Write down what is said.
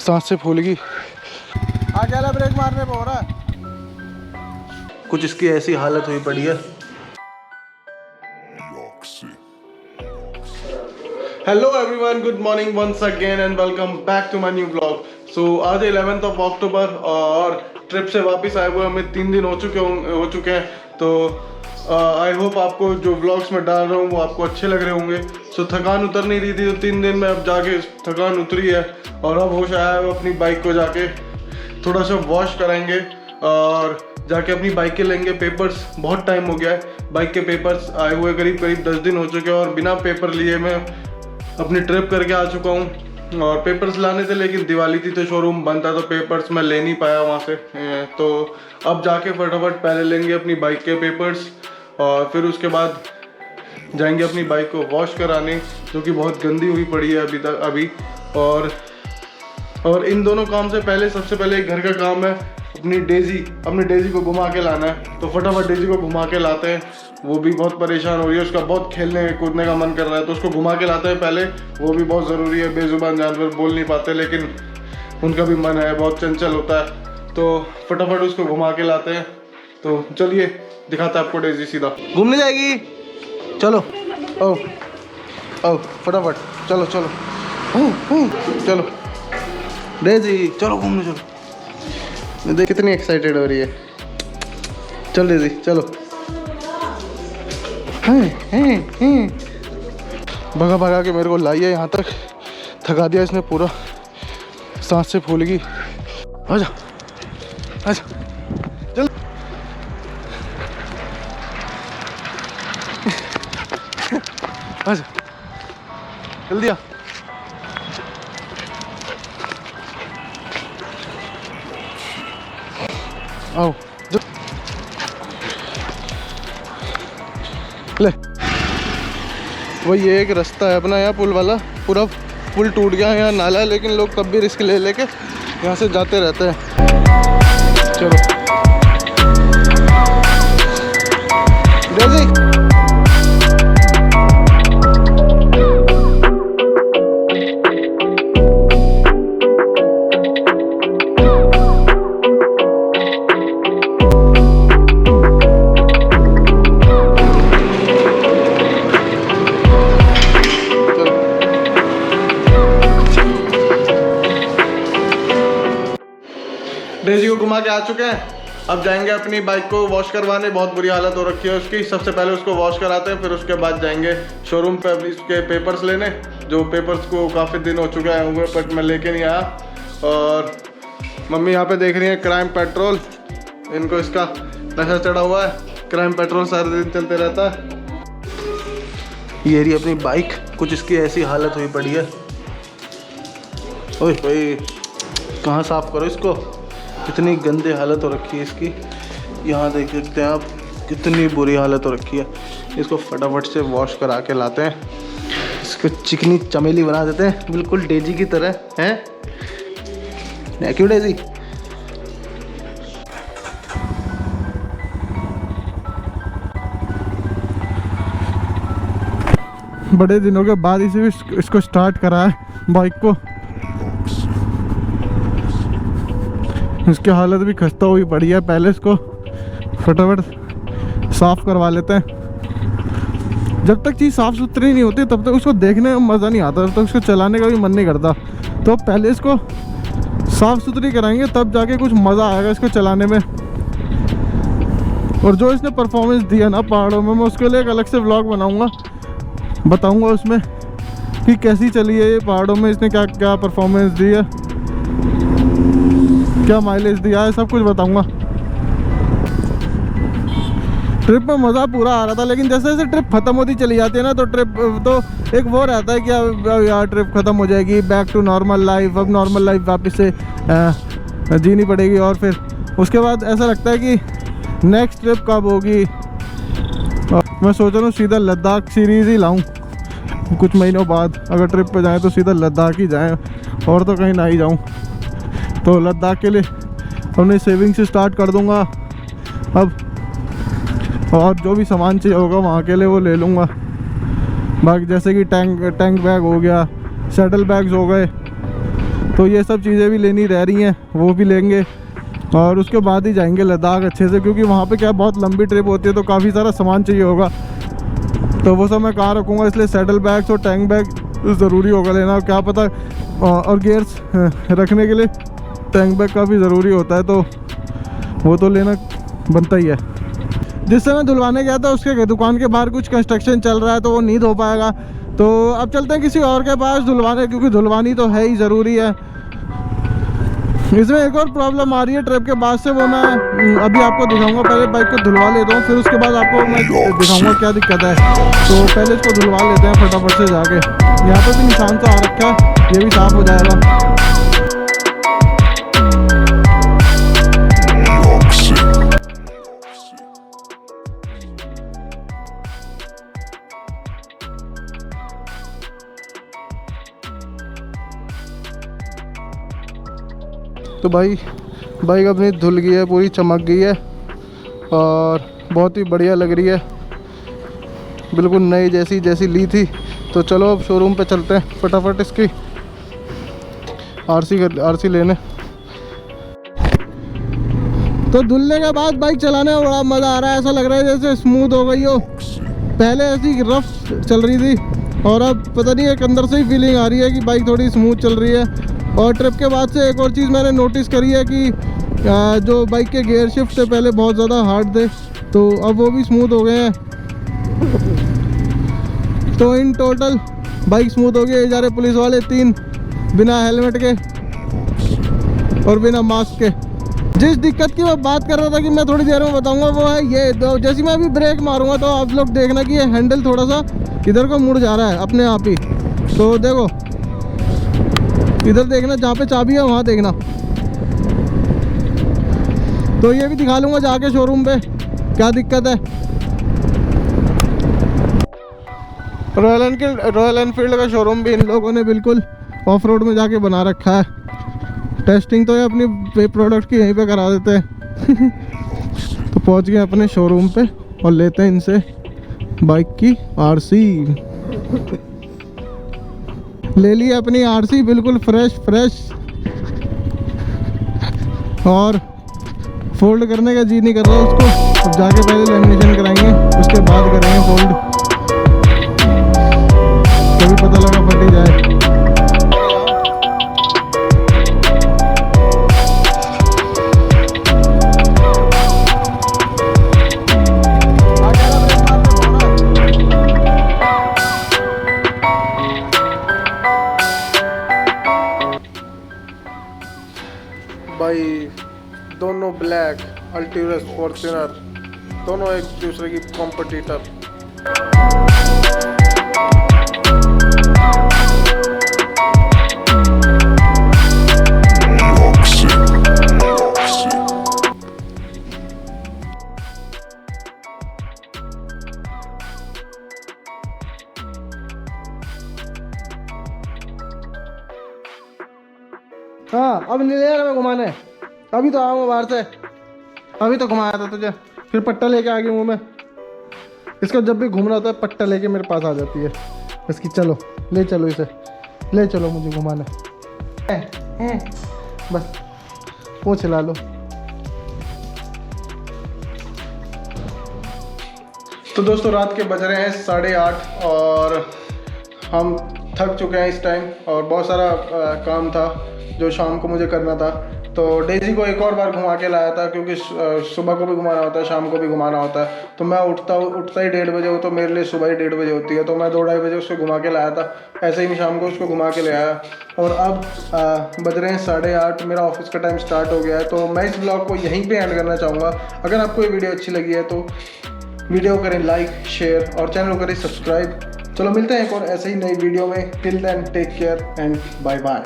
सांसें फूल गई। अकेला ब्रेक मारने पे हो रहा है। कुछ इसकी ऐसी हालत हुई पड़ी है। Hello everyone, good morning once again and welcome back to my new vlog. So आज 11th ऑफ अक्टूबर और ट्रिप से वापस आए हुए हमें 3 दिन हो चुके हैं। तो आई होप आपको जो व्लॉग्स में डाल रहा हूँ वो आपको अच्छे लग रहे होंगे। सो थकान उतर नहीं रही थी तो 3 दिन में अब जाके थकान उतरी है और अब होश आया है। अपनी बाइक को जाके थोड़ा सा वॉश कराएंगे और जाके अपनी बाइकें लेंगे। पेपर्स बहुत टाइम हो गया है, बाइक के पेपर्स आए हुए करीब 10 दिन हो चुके हैं और बिना पेपर लिए मैं अपनी ट्रिप करके आ चुका हूँ। और पेपर्स लाने थे लेकिन दिवाली थी तो शोरूम बंद था तो पेपर्स मैं ले नहीं पाया वहाँ से। तो अब जाके फटाफट पहले लेंगे अपनी बाइक के पेपर्स और फिर उसके बाद जाएंगे अपनी बाइक को वॉश कराने, जो कि बहुत गंदी हुई पड़ी है अभी। और इन दोनों काम से पहले सबसे पहले घर का काम है अपनी डेजी को घुमा के लाना है। तो फटाफट डेजी को घुमा के लाते हैं। वो भी बहुत परेशान हो रही है, उसका बहुत खेलने कूदने का मन कर रहा है तो उसको घुमा के लाते हैं पहले। वो भी बहुत ज़रूरी है, बेजुबान जानवर बोल नहीं पाते लेकिन उनका भी मन है, बहुत चंचल होता है। तो फटाफट उसको घुमा के लाते हैं। तो चलिए दिखाता है आपको डेजी। सीधा घूमने जाएगी, चलो ओ फटाफट चलो चलो डेजी चलो घूमने चलो। देख कितनी एक्साइटेड हो रही है। चल डेजी चलो। भगा के मेरे को लाई है यहाँ तक, थका दिया इसने पूरा, सांस से फूल गई। आजा चल आजा जल्दी आ। आओ ले। वही एक रास्ता है अपना, यहाँ पुल वाला, पूरा पुल टूट गया है, यहाँ नाला है लेकिन लोग तब भी रिस्क ले लेके यहाँ से जाते रहते हैं। चलो डेजी डेजी को घुमा के आ चुके हैं। अब जाएंगे अपनी बाइक को वॉश करवाने, बहुत बुरी हालत हो रखी है उसकी। सबसे पहले उसको वॉश कराते हैं, फिर उसके बाद जाएंगे शोरूम पे अपनी इसके पेपर्स लेने। जो पेपर्स को काफ़ी दिन हो चुके हैं हुए बट मैं लेके नहीं आया। और मम्मी यहाँ पे देख रही है क्राइम पेट्रोल, इनको इसका नशा चढ़ा हुआ है। क्राइम पेट्रोल सारे दिन चलते रहता है। ये रही अपनी बाइक, कुछ इसकी ऐसी हालत हुई पड़ी है। ओए भाई कहाँ साफ़ करो इसको, कितनी गंदी हालत हो रखी है इसकी। यहाँ देख सकते हैं आप, कितनी बुरी हालत हो रखी है। इसको फटाफट से वॉश करा के लाते हैं, इसको चिकनी चमेली बना देते हैं बिल्कुल डेजी की तरह। हैं क्यों डेजी? बड़े दिनों के बाद इसको स्टार्ट करा है बाइक को। इसकी हालत भी खस्ता हुई पड़ी है, पहले इसको फटाफट साफ़ करवा लेते हैं। जब तक चीज़ साफ़ सुथरी नहीं होती तब तक उसको देखने में मज़ा नहीं आता, तब तक उसको चलाने का भी मन नहीं करता। तो पहले इसको साफ़ सुथरी कराएंगे तब जाके कुछ मज़ा आएगा इसको चलाने में। और जो इसने परफॉर्मेंस दिया ना पहाड़ों में, मैं उसके लिए एक अलग से व्लॉग बनाऊँगा, बताऊँगा उसमें कि कैसी चली है ये पहाड़ों में, इसने क्या क्या परफॉर्मेंस दी है, क्या माइलेज दिया है, सब कुछ बताऊंगा। ट्रिप में मज़ा पूरा आ रहा था लेकिन जैसे जैसे ट्रिप ख़त्म होती चली जाती है ना तो ट्रिप तो एक वो रहता है कि अब यार ट्रिप ख़त्म हो जाएगी, बैक टू नॉर्मल लाइफ। अब नॉर्मल लाइफ वापस से जीनी पड़ेगी और फिर उसके बाद ऐसा लगता है कि नेक्स्ट ट्रिप कब होगी। मैं सोच रहा हूँ सीधा लद्दाख सीरीज़ ही लाऊँ कुछ महीनों बाद। अगर ट्रिप पे जाएँ तो सीधा लद्दाख ही जाएँ और तो कहीं ना ही जाऊँ। तो लद्दाख के लिए अपनी सेविंग से स्टार्ट कर दूँगा अब, और जो भी सामान चाहिए होगा वहाँ के लिए वो ले लूँगा। बाकी जैसे कि टैंक बैग हो गया, सैडल बैग्स हो गए, तो ये सब चीज़ें भी लेनी रह रही हैं, वो भी लेंगे और उसके बाद ही जाएंगे लद्दाख अच्छे से, क्योंकि वहाँ पे क्या बहुत लंबी ट्रिप होती है तो काफ़ी सारा सामान चाहिए होगा। तो वो सब मैं कहाँ रखूँगा, इसलिए सैडल बैग्स और टैंक बैग ज़रूरी होगा लेना। क्या पता, और गियर्स रखने के लिए टैंक बैग काफ़ी ज़रूरी होता है, तो वो तो लेना बनता ही है। जिससे मैं धुलवाने गया था उसके दुकान के बाहर कुछ कंस्ट्रक्शन चल रहा है तो वो नहीं धो पाएगा, तो अब चलते हैं किसी और के पास धुलवाने, क्योंकि धुलवानी तो है ही ज़रूरी है। इसमें एक और प्रॉब्लम आ रही है ट्रिप के बाद से, वो मैं अभी आपको दिखाऊंगा। पहले बाइक को धुलवा लेता हूँ, फिर उसके बाद आपको मैं दिखाऊंगा क्या दिक्कत है। तो पहले इसको धुलवा लेते हैं फटाफट से जाके। यहाँ पर भी निशान सा आ रखा है, ये भी साफ़ हो जाएगा। तो भाई बाइक अपनी धुल गई है, पूरी चमक गई है और बहुत ही बढ़िया लग रही है, बिल्कुल नई जैसी ली थी। तो चलो अब शोरूम पे चलते हैं फटाफट इसकी आरसी लेने। तो धुलने के बाद बाइक चलाने में बड़ा मज़ा आ रहा है, ऐसा लग रहा है जैसे स्मूथ हो गई हो। पहले ऐसी रफ चल रही थी और अब पता नहीं एक अंदर से ही फीलिंग आ रही है कि बाइक थोड़ी स्मूथ चल रही है। और ट्रिप के बाद से एक और चीज़ मैंने नोटिस करी है कि जो बाइक के गियर शिफ्ट थे पहले बहुत ज़्यादा हार्ड थे, तो अब वो भी स्मूथ हो गए हैं। तो इन टोटल बाइक स्मूथ हो गई। ये जा रहे पुलिस वाले 3 बिना हेलमेट के और बिना मास्क के। जिस दिक्कत की मैं बात कर रहा था कि मैं थोड़ी देर में बताऊंगा, वो है ये। तो जैसे मैं अभी ब्रेक मारूंगा तो आप लोग देखना कि ये हैंडल थोड़ा सा इधर को मुड़ जा रहा है अपने आप ही। तो देखो इधर देखना, जहाँ पे चाबी है वहाँ देखना। तो ये भी दिखा लूँगा जाके शोरूम पे क्या दिक्कत है। रॉयल एनफील्ड का शोरूम भी इन लोगों ने बिल्कुल ऑफ रोड में जाके बना रखा है। टेस्टिंग तो ये अपनी प्रोडक्ट की यहीं पे करा देते हैं। तो पहुँच गए अपने शोरूम पे और लेते हैं इनसे बाइक की आरसी। ले ली अपनी आरसी बिल्कुल फ्रेश और फोल्ड करने का जी नहीं कर रहा उसको। अब जाके पहले लैमिनेशन कराएंगे, उसके बाद करेंगे फोल्ड, तभी पता लगा फटी जाए। भाई दोनों ब्लैक अल्टीरस फॉर्च्यूनर दोनों एक दूसरे की कॉम्पिटिटर। हाँ अब नहीं ले रहा मैं घुमाने, अभी तो आऊँगा बाहर से, अभी तो घुमाया था तुझे, फिर पट्टा लेके आ गई हूँ मैं। इसको जब भी घूमना होता है पट्टा लेके मेरे पास आ जाती है इसकी। चलो ले चलो इसे, ले चलो मुझे घुमाने। बस पूछ ला लो। तो दोस्तों रात के बज रहे हैं 8:30 और हम थक चुके हैं इस टाइम और बहुत सारा काम था जो शाम को मुझे करना था। तो डेजी को एक और बार घुमा के लाया था, क्योंकि सुबह को भी घुमाना होता है, शाम को भी घुमाना होता है। तो मैं उठता ही 1:30 बजे हो, तो मेरे लिए सुबह ही 1:30 बजे होती है। तो मैं 2-2:30 बजे उसको घुमा के लाया था, ऐसे ही मैं शाम को उसको घुमा के ले आया। और अब बज रहे हैं 8:30, मेरा ऑफिस का टाइम स्टार्ट हो गया है। तो मैं इस ब्लॉग को यहीं पर एंड करना चाहूँगा। अगर आपको ये वीडियो अच्छी लगी है तो वीडियो करें लाइक, शेयर और चैनल को करें सब्सक्राइब। चलो मिलते हैं एक और ऐसे ही नई वीडियो में। Till then take care and bye bye.